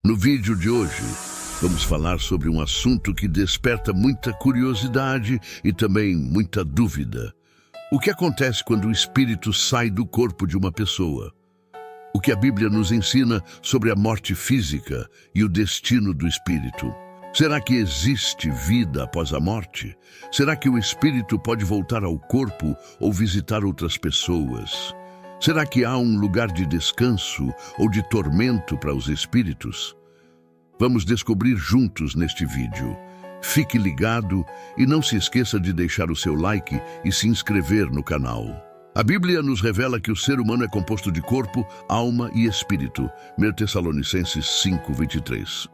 No vídeo de hoje, vamos falar sobre um assunto que desperta muita curiosidade e também muita dúvida. O que acontece quando o espírito sai do corpo de uma pessoa? O que a Bíblia nos ensina sobre a morte física e o destino do espírito? Será que existe vida após a morte? Será que o espírito pode voltar ao corpo ou visitar outras pessoas? Será que há um lugar de descanso ou de tormento para os espíritos? Vamos descobrir juntos neste vídeo. Fique ligado e não se esqueça de deixar o seu like e se inscrever no canal. A Bíblia nos revela que o ser humano é composto de corpo, alma e espírito. 1 Tessalonicenses 5:23.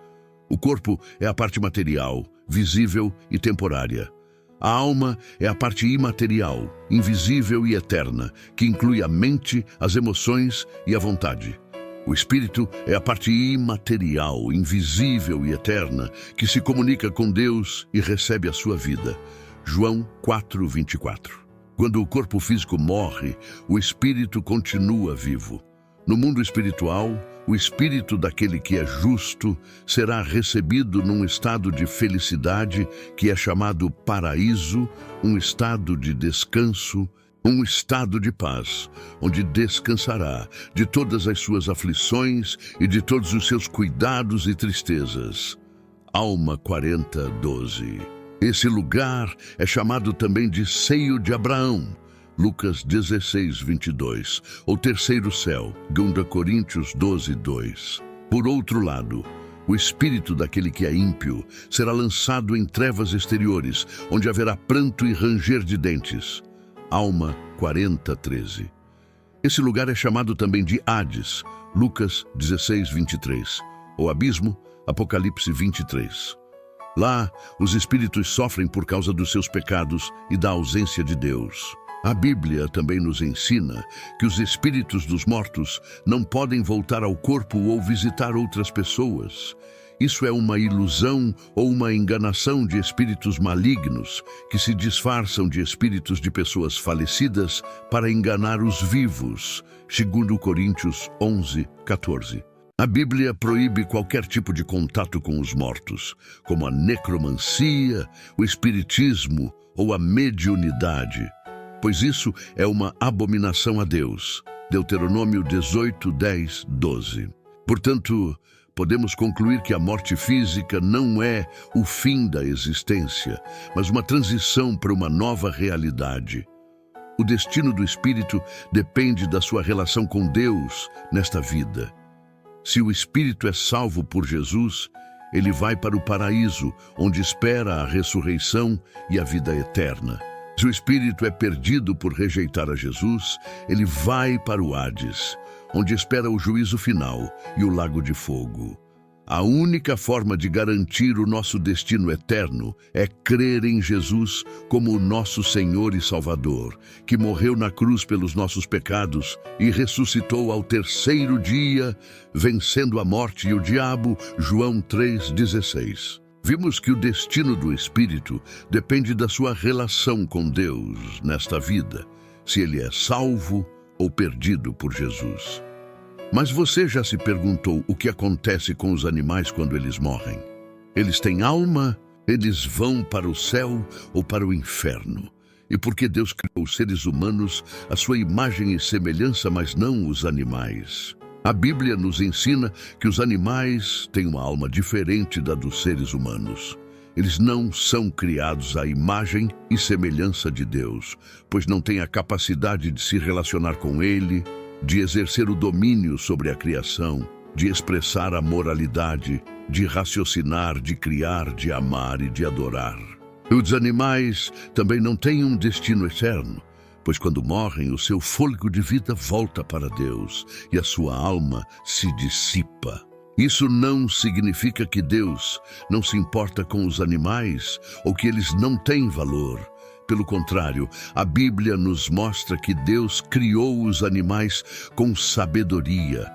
O corpo é a parte material, visível e temporária. A alma é a parte imaterial, invisível e eterna, que inclui a mente, as emoções e a vontade. O espírito é a parte imaterial, invisível e eterna, que se comunica com Deus e recebe a sua vida. João 4:24. Quando o corpo físico morre, o espírito continua vivo. No mundo espiritual, o espírito daquele que é justo será recebido num estado de felicidade que é chamado paraíso, um estado de descanso, um estado de paz, onde descansará de todas as suas aflições e de todos os seus cuidados e tristezas. Alma 40:12. Esse lugar é chamado também de seio de Abraão, Lucas 16:22, ou terceiro céu, 2 Coríntios 12:2. Por outro lado, o espírito daquele que é ímpio será lançado em trevas exteriores, onde haverá pranto e ranger de dentes. Alma 40:13. Esse lugar é chamado também de Hades, Lucas 16:23, ou abismo, Apocalipse 23. Lá, os espíritos sofrem por causa dos seus pecados e da ausência de Deus. A Bíblia também nos ensina que os espíritos dos mortos não podem voltar ao corpo ou visitar outras pessoas. Isso é uma ilusão ou uma enganação de espíritos malignos que se disfarçam de espíritos de pessoas falecidas para enganar os vivos, segundo Coríntios 11:14. A Bíblia proíbe qualquer tipo de contato com os mortos, como a necromancia, o espiritismo ou a mediunidade, pois isso é uma abominação a Deus. Deuteronômio 18:10-12. Portanto, podemos concluir que a morte física não é o fim da existência, mas uma transição para uma nova realidade. O destino do espírito depende da sua relação com Deus nesta vida. Se o espírito é salvo por Jesus, ele vai para o paraíso, onde espera a ressurreição e a vida eterna. Se o espírito é perdido por rejeitar a Jesus, ele vai para o Hades, onde espera o juízo final e o lago de fogo. A única forma de garantir o nosso destino eterno é crer em Jesus como o nosso Senhor e Salvador, que morreu na cruz pelos nossos pecados e ressuscitou ao terceiro dia, vencendo a morte e o diabo. João 3:16. Vimos que o destino do espírito depende da sua relação com Deus nesta vida, se ele é salvo ou perdido por Jesus. Mas você já se perguntou o que acontece com os animais quando eles morrem? Eles têm alma? Eles vão para o céu ou para o inferno? E por que Deus criou os seres humanos à sua imagem e semelhança, mas não os animais? A Bíblia nos ensina que os animais têm uma alma diferente da dos seres humanos. Eles não são criados à imagem e semelhança de Deus, pois não têm a capacidade de se relacionar com Ele, de exercer o domínio sobre a criação, de expressar a moralidade, de raciocinar, de criar, de amar e de adorar. Os animais também não têm um destino eterno, pois quando morrem, o seu fôlego de vida volta para Deus e a sua alma se dissipa. Isso não significa que Deus não se importa com os animais ou que eles não têm valor. Pelo contrário, a Bíblia nos mostra que Deus criou os animais com sabedoria,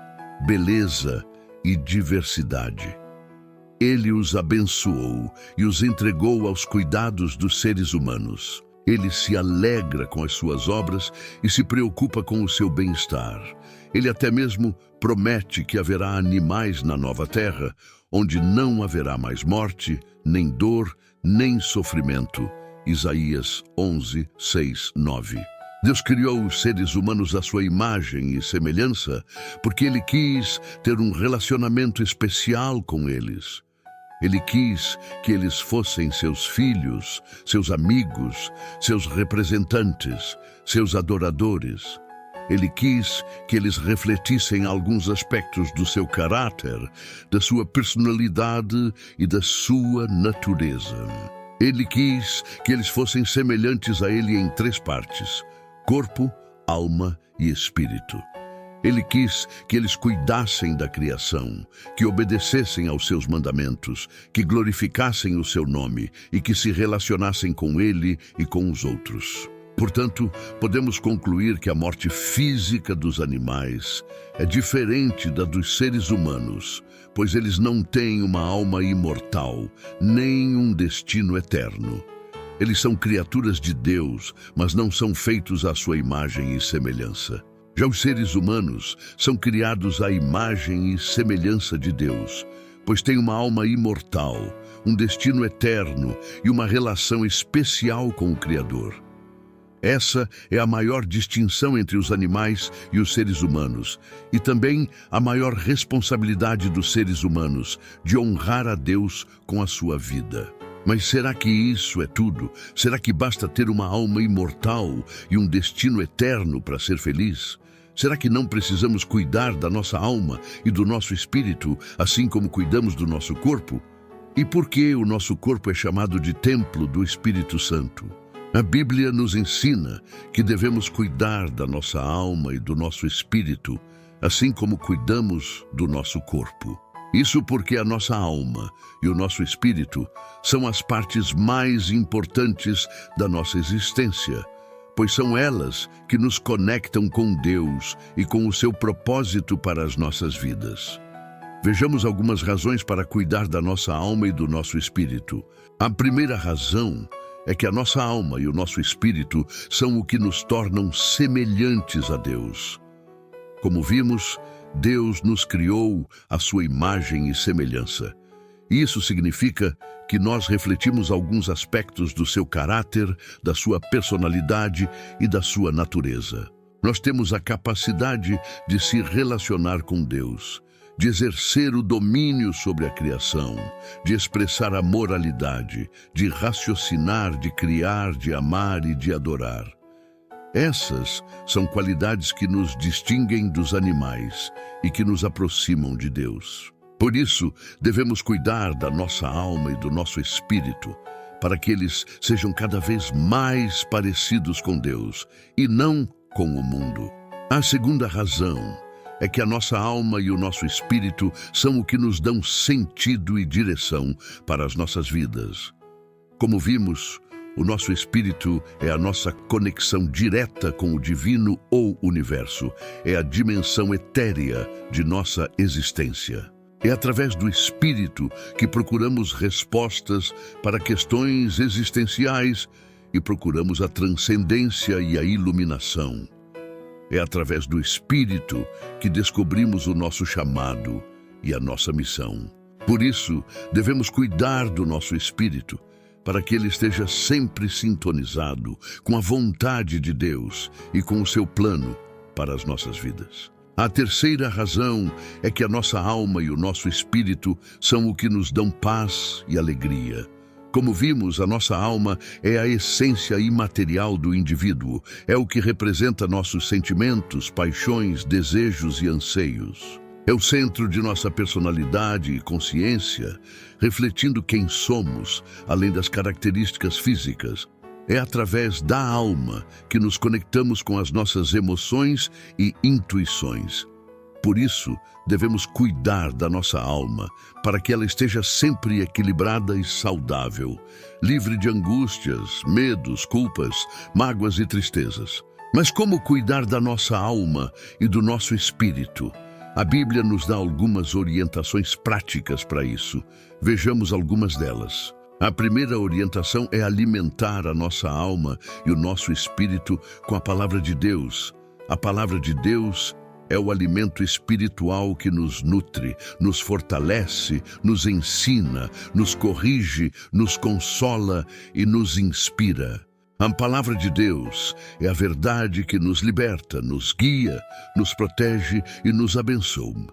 beleza e diversidade. Ele os abençoou e os entregou aos cuidados dos seres humanos. Ele se alegra com as suas obras e se preocupa com o seu bem-estar. Ele até mesmo promete que haverá animais na nova terra, onde não haverá mais morte, nem dor, nem sofrimento. Isaías 11, 6, 9. Deus criou os seres humanos à sua imagem e semelhança porque Ele quis ter um relacionamento especial com eles. Ele quis que eles fossem seus filhos, seus amigos, seus representantes, seus adoradores. Ele quis que eles refletissem alguns aspectos do seu caráter, da sua personalidade e da sua natureza. Ele quis que eles fossem semelhantes a Ele em 3 partes: corpo, alma e espírito. Ele quis que eles cuidassem da criação, que obedecessem aos seus mandamentos, que glorificassem o seu nome e que se relacionassem com Ele e com os outros. Portanto, podemos concluir que a morte física dos animais é diferente da dos seres humanos, pois eles não têm uma alma imortal, nem um destino eterno. Eles são criaturas de Deus, mas não são feitos à sua imagem e semelhança. Já os seres humanos são criados à imagem e semelhança de Deus, pois têm uma alma imortal, um destino eterno e uma relação especial com o Criador. Essa é a maior distinção entre os animais e os seres humanos, e também a maior responsabilidade dos seres humanos de honrar a Deus com a sua vida. Mas será que isso é tudo? Será que basta ter uma alma imortal e um destino eterno para ser feliz? Será que não precisamos cuidar da nossa alma e do nosso espírito, assim como cuidamos do nosso corpo? E por que o nosso corpo é chamado de templo do Espírito Santo? A Bíblia nos ensina que devemos cuidar da nossa alma e do nosso espírito, assim como cuidamos do nosso corpo. Isso porque a nossa alma e o nosso espírito são as partes mais importantes da nossa existência, pois são elas que nos conectam com Deus e com o seu propósito para as nossas vidas. Vejamos algumas razões para cuidar da nossa alma e do nosso espírito. A primeira razão é que a nossa alma e o nosso espírito são o que nos tornam semelhantes a Deus. Como vimos, Deus nos criou à sua imagem e semelhança. Isso significa que nós refletimos alguns aspectos do seu caráter, da sua personalidade e da sua natureza. Nós temos a capacidade de se relacionar com Deus, de exercer o domínio sobre a criação, de expressar a moralidade, de raciocinar, de criar, de amar e de adorar. Essas são qualidades que nos distinguem dos animais e que nos aproximam de Deus. Por isso, devemos cuidar da nossa alma e do nosso espírito, para que eles sejam cada vez mais parecidos com Deus e não com o mundo. A segunda razão é que a nossa alma e o nosso espírito são o que nos dão sentido e direção para as nossas vidas. Como vimos, o nosso espírito é a nossa conexão direta com o divino ou universo, é a dimensão etérea de nossa existência. É através do espírito que procuramos respostas para questões existenciais e procuramos a transcendência e a iluminação. É através do espírito que descobrimos o nosso chamado e a nossa missão. Por isso, devemos cuidar do nosso espírito, para que ele esteja sempre sintonizado com a vontade de Deus e com o seu plano para as nossas vidas. A terceira razão é que a nossa alma e o nosso espírito são o que nos dão paz e alegria. Como vimos, a nossa alma é a essência imaterial do indivíduo, é o que representa nossos sentimentos, paixões, desejos e anseios. É o centro de nossa personalidade e consciência, refletindo quem somos, além das características físicas. É através da alma que nos conectamos com as nossas emoções e intuições. Por isso, devemos cuidar da nossa alma, para que ela esteja sempre equilibrada e saudável, livre de angústias, medos, culpas, mágoas e tristezas. Mas como cuidar da nossa alma e do nosso espírito? A Bíblia nos dá algumas orientações práticas para isso. Vejamos algumas delas. A primeira orientação é alimentar a nossa alma e o nosso espírito com a palavra de Deus. A palavra de Deus é o alimento espiritual que nos nutre, nos fortalece, nos ensina, nos corrige, nos consola e nos inspira. A palavra de Deus é a verdade que nos liberta, nos guia, nos protege e nos abençoa.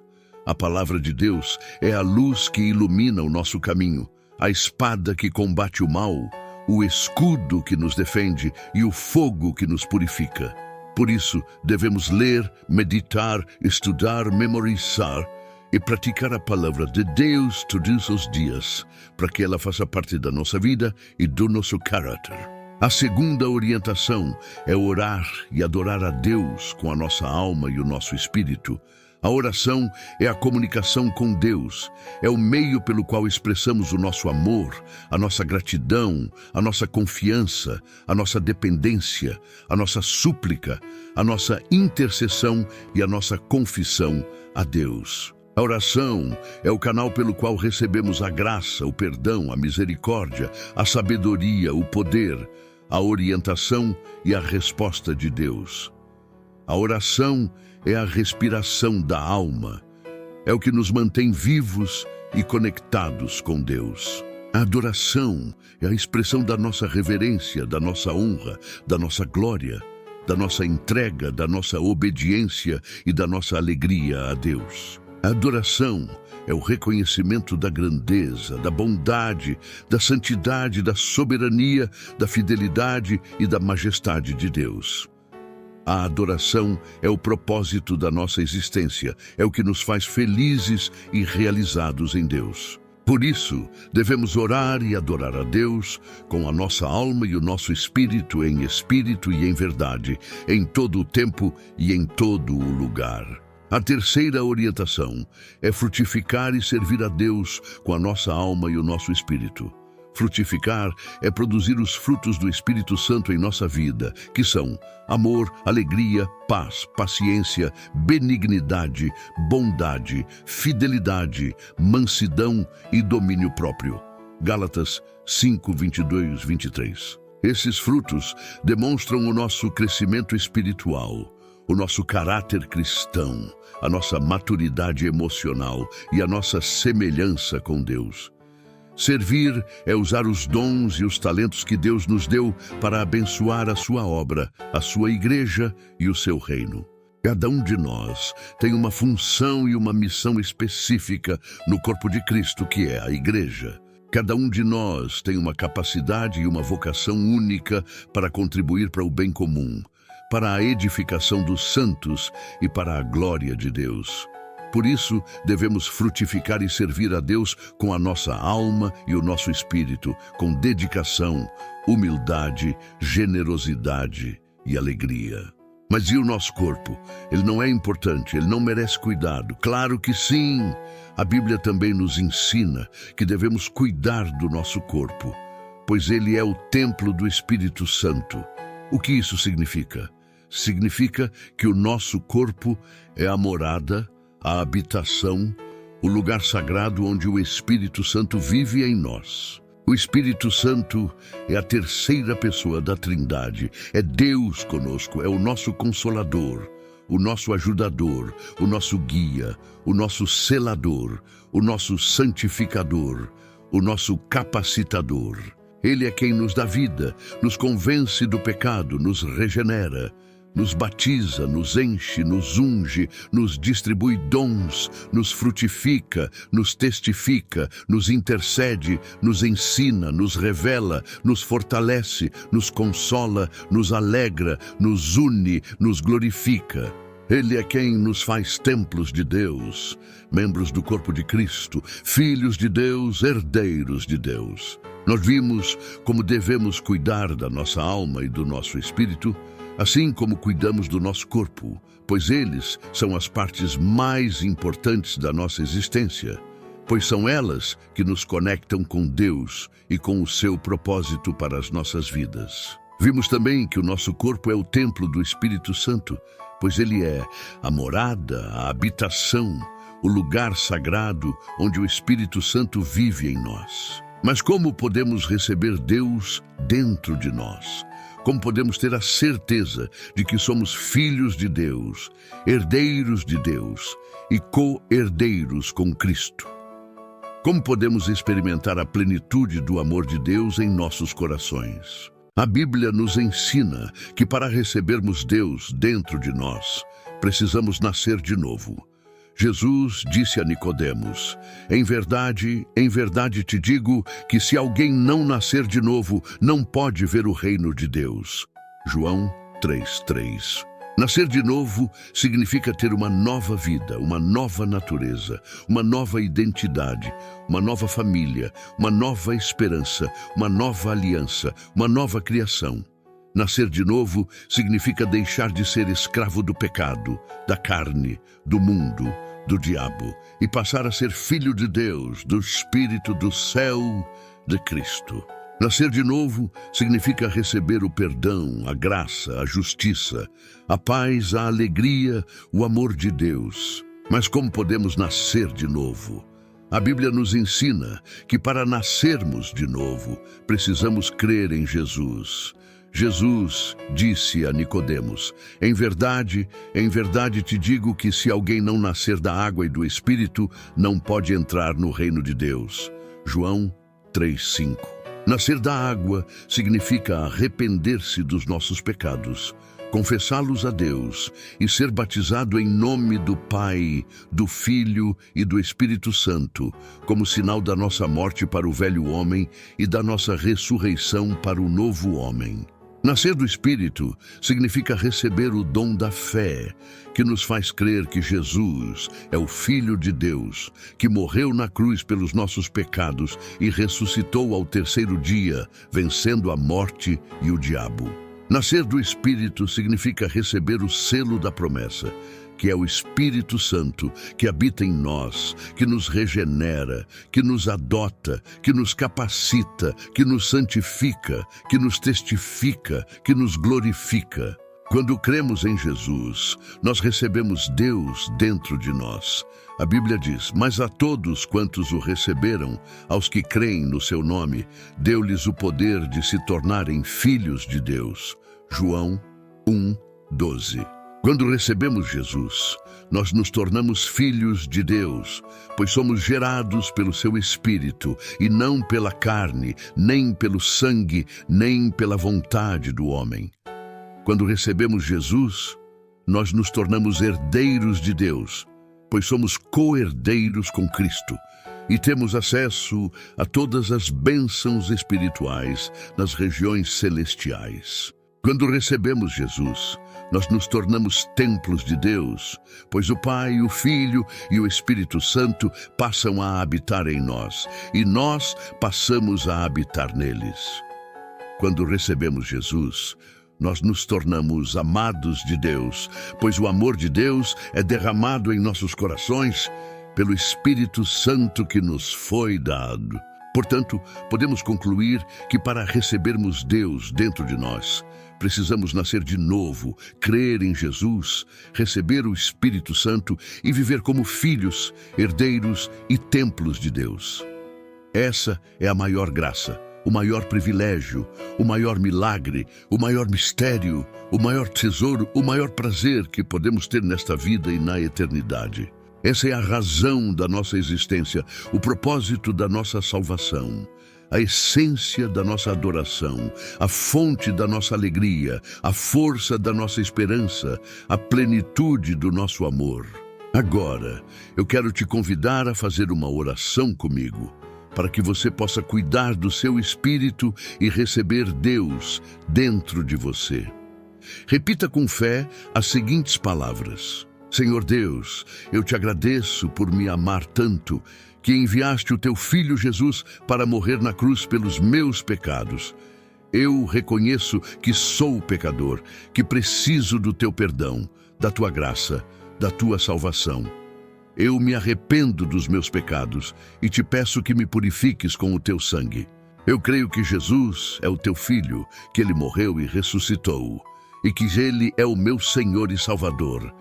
A palavra de Deus é a luz que ilumina o nosso caminho, a espada que combate o mal, o escudo que nos defende e o fogo que nos purifica. Por isso, devemos ler, meditar, estudar, memorizar e praticar a palavra de Deus todos os dias, para que ela faça parte da nossa vida e do nosso caráter. A segunda orientação é orar e adorar a Deus com a nossa alma e o nosso espírito. A oração é a comunicação com Deus, é o meio pelo qual expressamos o nosso amor, a nossa gratidão, a nossa confiança, a nossa dependência, a nossa súplica, a nossa intercessão e a nossa confissão a Deus. A oração é o canal pelo qual recebemos a graça, o perdão, a misericórdia, a sabedoria, o poder, a orientação e a resposta de Deus. A oração é a respiração da alma, é o que nos mantém vivos e conectados com Deus. A adoração é a expressão da nossa reverência, da nossa honra, da nossa glória, da nossa entrega, da nossa obediência e da nossa alegria a Deus. A adoração é o reconhecimento da grandeza, da bondade, da santidade, da soberania, da fidelidade e da majestade de Deus. A adoração é o propósito da nossa existência, é o que nos faz felizes e realizados em Deus. Por isso, devemos orar e adorar a Deus com a nossa alma e o nosso espírito e em verdade, em todo o tempo e em todo o lugar. A terceira orientação é frutificar e servir a Deus com a nossa alma e o nosso espírito. Frutificar é produzir os frutos do Espírito Santo em nossa vida, que são amor, alegria, paz, paciência, benignidade, bondade, fidelidade, mansidão e domínio próprio. Gálatas 5, 22, 23. Esses frutos demonstram o nosso crescimento espiritual, o nosso caráter cristão, a nossa maturidade emocional e a nossa semelhança com Deus. Servir é usar os dons e os talentos que Deus nos deu para abençoar a sua obra, a sua igreja e o seu reino. Cada um de nós tem uma função e uma missão específica no corpo de Cristo, que é a igreja. Cada um de nós tem uma capacidade e uma vocação única para contribuir para o bem comum, para a edificação dos santos e para a glória de Deus. Por isso, devemos frutificar e servir a Deus com a nossa alma e o nosso espírito, com dedicação, humildade, generosidade e alegria. Mas e o nosso corpo? Ele não é importante, ele não merece cuidado? Claro que sim! A Bíblia também nos ensina que devemos cuidar do nosso corpo, pois ele é o templo do Espírito Santo. O que isso significa? Significa que o nosso corpo é a morada, a habitação, o lugar sagrado onde o Espírito Santo vive em nós. O Espírito Santo é a terceira pessoa da Trindade, é Deus conosco, é o nosso Consolador, o nosso ajudador, o nosso guia, o nosso selador, o nosso santificador, o nosso capacitador. Ele é quem nos dá vida, nos convence do pecado, nos regenera, nos batiza, nos enche, nos unge, nos distribui dons, nos frutifica, nos testifica, nos intercede, nos ensina, nos revela, nos fortalece, nos consola, nos alegra, nos une, nos glorifica. Ele é quem nos faz templos de Deus, membros do corpo de Cristo, filhos de Deus, herdeiros de Deus. Nós vimos como devemos cuidar da nossa alma e do nosso espírito, assim como cuidamos do nosso corpo, pois eles são as partes mais importantes da nossa existência, pois são elas que nos conectam com Deus e com o seu propósito para as nossas vidas. Vimos também que o nosso corpo é o templo do Espírito Santo, pois ele é a morada, a habitação, o lugar sagrado onde o Espírito Santo vive em nós. Mas como podemos receber Deus dentro de nós? Como podemos ter a certeza de que somos filhos de Deus, herdeiros de Deus e co-herdeiros com Cristo? Como podemos experimentar a plenitude do amor de Deus em nossos corações? A Bíblia nos ensina que para recebermos Deus dentro de nós, precisamos nascer de novo. Jesus disse a Nicodemos: em verdade te digo que se alguém não nascer de novo, não pode ver o reino de Deus. João 3:3. Nascer de novo significa ter uma nova vida, uma nova natureza, uma nova identidade, uma nova família, uma nova esperança, uma nova aliança, uma nova criação. Nascer de novo significa deixar de ser escravo do pecado, da carne, do mundo, do diabo, e passar a ser filho de Deus, do Espírito do céu, de Cristo. Nascer de novo significa receber o perdão, a graça, a justiça, a paz, a alegria, o amor de Deus. Mas como podemos nascer de novo? A Bíblia nos ensina que para nascermos de novo, precisamos crer em Jesus. Jesus disse a Nicodemos: em verdade te digo que se alguém não nascer da água e do Espírito, não pode entrar no reino de Deus. João 3:5. Nascer da água significa arrepender-se dos nossos pecados, confessá-los a Deus e ser batizado em nome do Pai, do Filho e do Espírito Santo, como sinal da nossa morte para o velho homem e da nossa ressurreição para o novo homem. Nascer do Espírito significa receber o dom da fé, que nos faz crer que Jesus é o Filho de Deus, que morreu na cruz pelos nossos pecados e ressuscitou ao terceiro dia, vencendo a morte e o diabo. Nascer do Espírito significa receber o selo da promessa, que é o Espírito Santo, que habita em nós, que nos regenera, que nos adota, que nos capacita, que nos santifica, que nos testifica, que nos glorifica. Quando cremos em Jesus, nós recebemos Deus dentro de nós. A Bíblia diz: mas a todos quantos o receberam, aos que creem no seu nome, deu-lhes o poder de se tornarem filhos de Deus. João 1:12. Quando recebemos Jesus, nós nos tornamos filhos de Deus, pois somos gerados pelo seu Espírito e não pela carne, nem pelo sangue, nem pela vontade do homem. Quando recebemos Jesus, nós nos tornamos herdeiros de Deus, pois somos co-herdeiros com Cristo e temos acesso a todas as bênçãos espirituais nas regiões celestiais. Quando recebemos Jesus, nós nos tornamos templos de Deus, pois o Pai, o Filho e o Espírito Santo passam a habitar em nós, e nós passamos a habitar neles. Quando recebemos Jesus, nós nos tornamos amados de Deus, pois o amor de Deus é derramado em nossos corações pelo Espírito Santo que nos foi dado. Portanto, podemos concluir que para recebermos Deus dentro de nós, precisamos nascer de novo, crer em Jesus, receber o Espírito Santo e viver como filhos, herdeiros e templos de Deus. Essa é a maior graça, o maior privilégio, o maior milagre, o maior mistério, o maior tesouro, o maior prazer que podemos ter nesta vida e na eternidade. Essa é a razão da nossa existência, o propósito da nossa salvação, a essência da nossa adoração, a fonte da nossa alegria, a força da nossa esperança, a plenitude do nosso amor. Agora, eu quero te convidar a fazer uma oração comigo, para que você possa cuidar do seu espírito e receber Deus dentro de você. Repita com fé as seguintes palavras: Senhor Deus, eu te agradeço por me amar tanto, que enviaste o teu Filho Jesus para morrer na cruz pelos meus pecados. Eu reconheço que sou pecador, que preciso do teu perdão, da tua graça, da tua salvação. Eu me arrependo dos meus pecados e te peço que me purifiques com o teu sangue. Eu creio que Jesus é o teu Filho, que ele morreu e ressuscitou, e que ele é o meu Senhor e Salvador.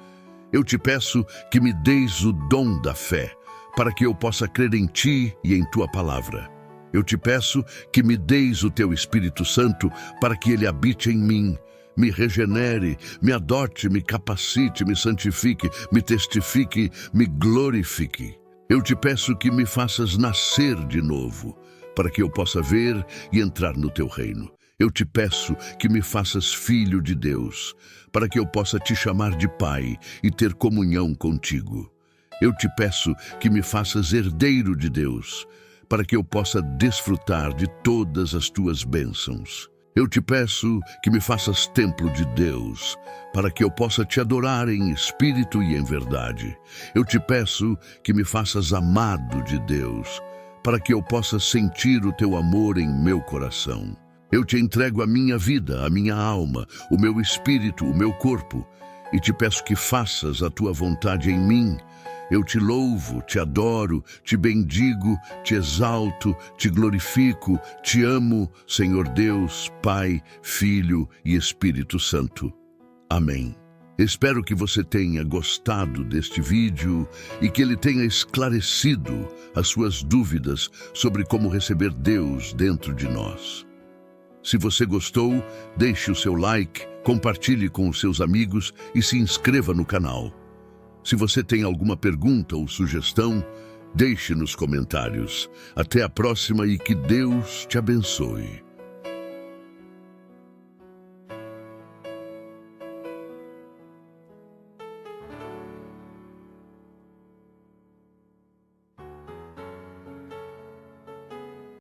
Eu te peço que me deis o dom da fé, para que eu possa crer em ti e em tua palavra. Eu te peço que me deis o teu Espírito Santo para que ele habite em mim, me regenere, me adote, me capacite, me santifique, me testifique, me glorifique. Eu te peço que me faças nascer de novo, para que eu possa ver e entrar no teu reino. Eu te peço que me faças filho de Deus, para que eu possa te chamar de Pai e ter comunhão contigo. Eu te peço que me faças herdeiro de Deus, para que eu possa desfrutar de todas as tuas bênçãos. Eu te peço que me faças templo de Deus, para que eu possa te adorar em espírito e em verdade. Eu te peço que me faças amado de Deus, para que eu possa sentir o teu amor em meu coração. Eu te entrego a minha vida, a minha alma, o meu espírito, o meu corpo, e te peço que faças a tua vontade em mim. Eu te louvo, te adoro, te bendigo, te exalto, te glorifico, te amo, Senhor Deus, Pai, Filho e Espírito Santo. Amém. Espero que você tenha gostado deste vídeo e que ele tenha esclarecido as suas dúvidas sobre como receber Deus dentro de nós. Se você gostou, deixe o seu like, compartilhe com os seus amigos e se inscreva no canal. Se você tem alguma pergunta ou sugestão, deixe nos comentários. Até a próxima e que Deus te abençoe.